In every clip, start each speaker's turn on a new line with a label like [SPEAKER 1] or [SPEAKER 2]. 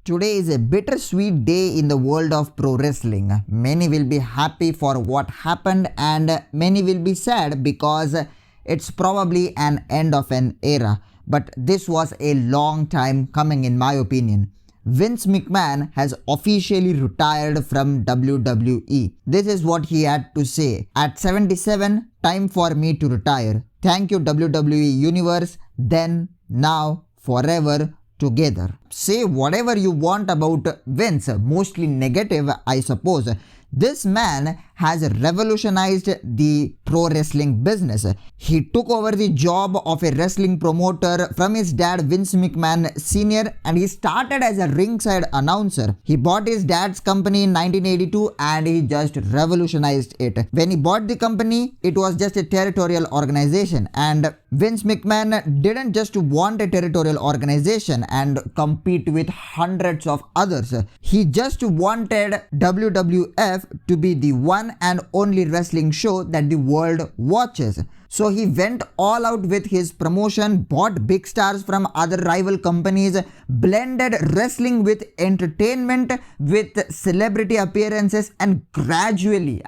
[SPEAKER 1] Today is a bittersweet day in the world of pro wrestling. Many will be happy for what happened and many will be sad because it's probably an end of an era. But this was a long time coming in my opinion. Vince McMahon has officially retired from WWE. This is what he had to say. At 77, time for me to retire. Thank you WWE Universe, then, now, forever, together. Say whatever you want about Vince, mostly negative I suppose. This man has revolutionized the pro wrestling business. He took over the job of a wrestling promoter from his dad Vince McMahon Sr. and he started as a ringside announcer. He bought his dad's company in 1982 and he just revolutionized it. When he bought the company, it was just a territorial organization, and Vince McMahon didn't just want a territorial organization and compete with hundreds of others. He just wanted WWF to be the one and only wrestling show that the world watches. So he went all out with his promotion, bought big stars from other rival companies, blended wrestling with entertainment, with celebrity appearances, and gradually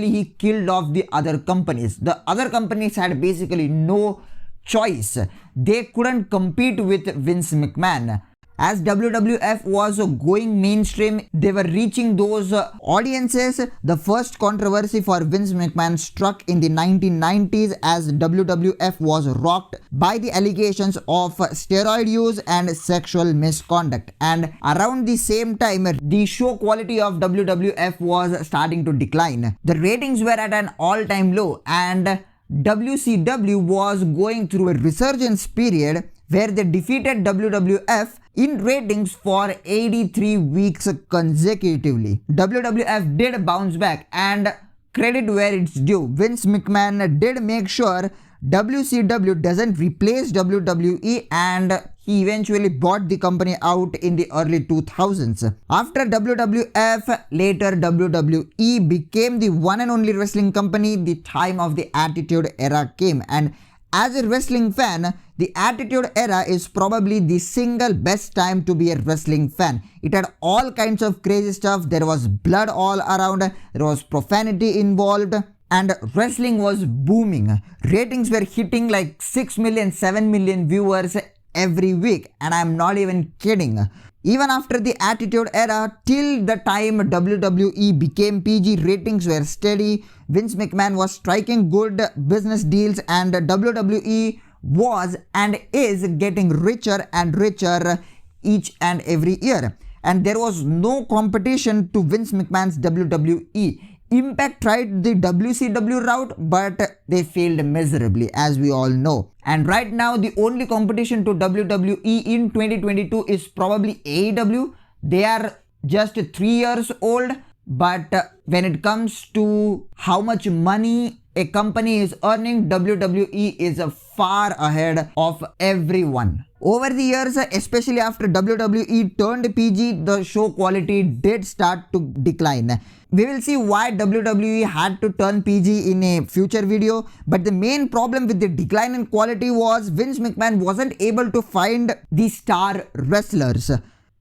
[SPEAKER 1] he killed off the other companies. The other companies had basically no choice. They couldn't compete with Vince McMahon. As WWF was going mainstream, they were reaching those audiences. The first controversy for Vince McMahon struck in the 1990s as WWF was rocked by the allegations of steroid use and sexual misconduct. And around the same time, the show quality of WWF was starting to decline. The ratings were at an all-time low and WCW was going through a resurgence period where they defeated WWF in ratings for 83 weeks consecutively. WWF did bounce back, and credit where it's due. Vince McMahon did make sure WCW doesn't replace WWE, and he eventually bought the company out in the early 2000s. After WWF, later WWE became the one and only wrestling company. The time of the Attitude Era came, and as a wrestling fan, the Attitude Era is probably the single best time to be a wrestling fan. It had all kinds of crazy stuff. There was blood all around, there was profanity involved, and wrestling was booming. Ratings were hitting like 6 million, 7 million viewers every week, and I'm not even kidding. Even after the Attitude Era, till the time WWE became PG, ratings were steady. Vince McMahon was striking good business deals, and WWE was and is getting richer and richer each and every year. And there was no competition to Vince McMahon's WWE. Impact tried the WCW route, but they failed miserably, as we all know. And right now, the only competition to WWE in 2022 is probably AEW. They are just 3 years old, but when it comes to how much money a company is earning, WWE is far ahead of everyone. Over the years, especially after WWE turned PG, the show quality did start to decline. We will see why WWE had to turn PG in a future video, but the main problem with the decline in quality was Vince McMahon wasn't able to find the star wrestlers.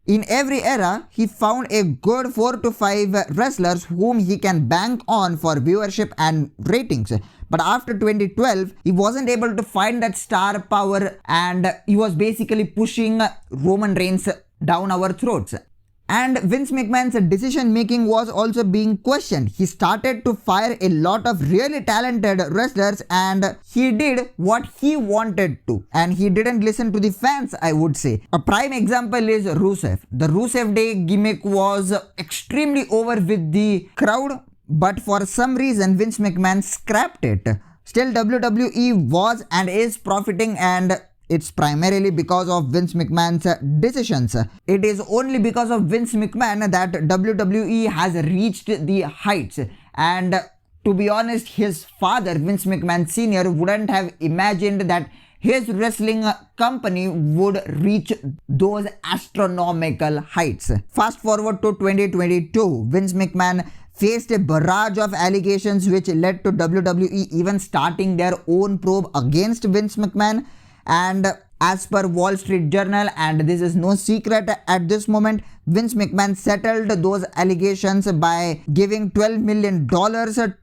[SPEAKER 1] In every era, he found a good 4 to 5 wrestlers whom he can bank on for viewership and ratings. But after 2012, he wasn't able to find that star power, and he was basically pushing Roman Reigns down our throats. And Vince McMahon's decision making was also being questioned. He started to fire a lot of really talented wrestlers, and he did what he wanted to. And he didn't listen to the fans, I would say. A prime example is Rusev. The Rusev Day gimmick was extremely over with the crowd, but for some reason Vince McMahon scrapped it. Still, WWE was and is profiting, and it's primarily because of Vince McMahon's decisions. It is only because of Vince McMahon that WWE has reached the heights. And to be honest, his father, Vince McMahon Sr, wouldn't have imagined that his wrestling company would reach those astronomical heights. Fast forward to 2022, Vince McMahon faced a barrage of allegations which led to WWE even starting their own probe against Vince McMahon. And As per Wall Street Journal, and this is no secret at this moment, Vince McMahon settled those allegations by giving $12 million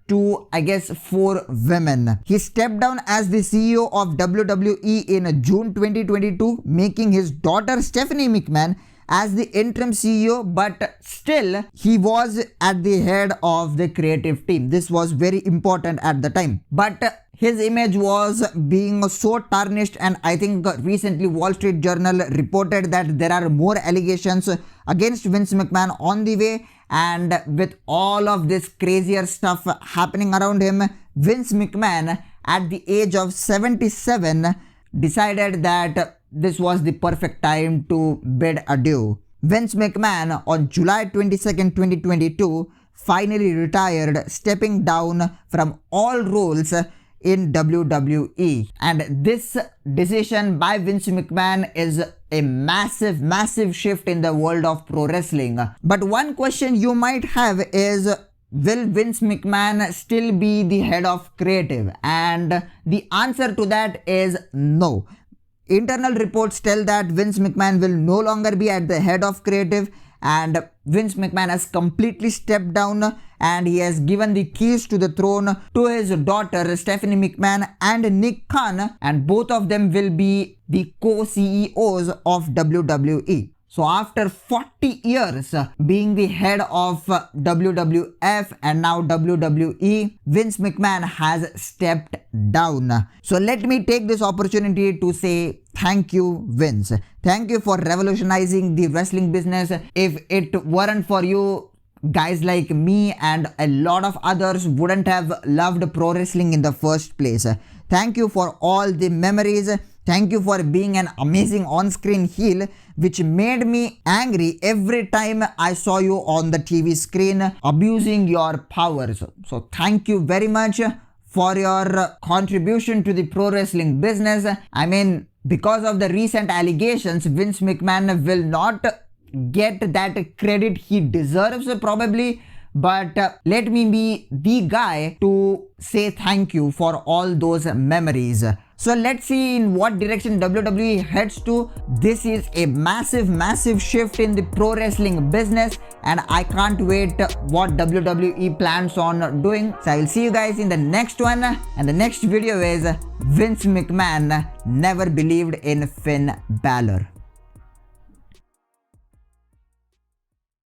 [SPEAKER 1] to, I guess, 4 women. He stepped down as the CEO of WWE in June 2022, making his daughter Stephanie McMahon as the interim CEO, but still he was at the head of the creative team. This was very important at the time. But his image was being so tarnished, and I think recently Wall Street Journal reported that there are more allegations against Vince McMahon on the way, and with all of this crazier stuff happening around him, Vince McMahon at the age of 77 decided that this was the perfect time to bid adieu. Vince McMahon on July 22nd, 2022 finally retired, stepping down from all roles in WWE. And this decision by Vince McMahon is a massive shift in the world of pro wrestling. But one question you might have is, will Vince McMahon still be the head of creative? And the answer to that is no. Internal reports tell that Vince McMahon will no longer be at the head of creative, and Vince McMahon has completely stepped down and he has given the keys to the throne to his daughter Stephanie McMahon and Nick Khan, and both of them will be the co-CEOs of WWE. So after 40 years being the head of WWF and now WWE, Vince McMahon has stepped down. So let me take this opportunity to say thank you, Vince. Thank you for revolutionizing the wrestling business. If it weren't for you, guys like me and a lot of others wouldn't have loved pro wrestling in the first place. Thank you for all the memories. Thank you for being an amazing on-screen heel, which made me angry every time I saw you on the TV screen abusing your powers. So thank you very much for your contribution to the pro wrestling business. I mean, because of the recent allegations, Vince McMahon will not get that credit he deserves probably, but let me be the guy to say thank you for all those memories. So let's see in what direction WWE heads to. This is a massive shift in the pro wrestling business, and I can't wait what WWE plans on doing. So I will see you guys in the next one, and the next video is Vince McMahon never believed in Finn Balor.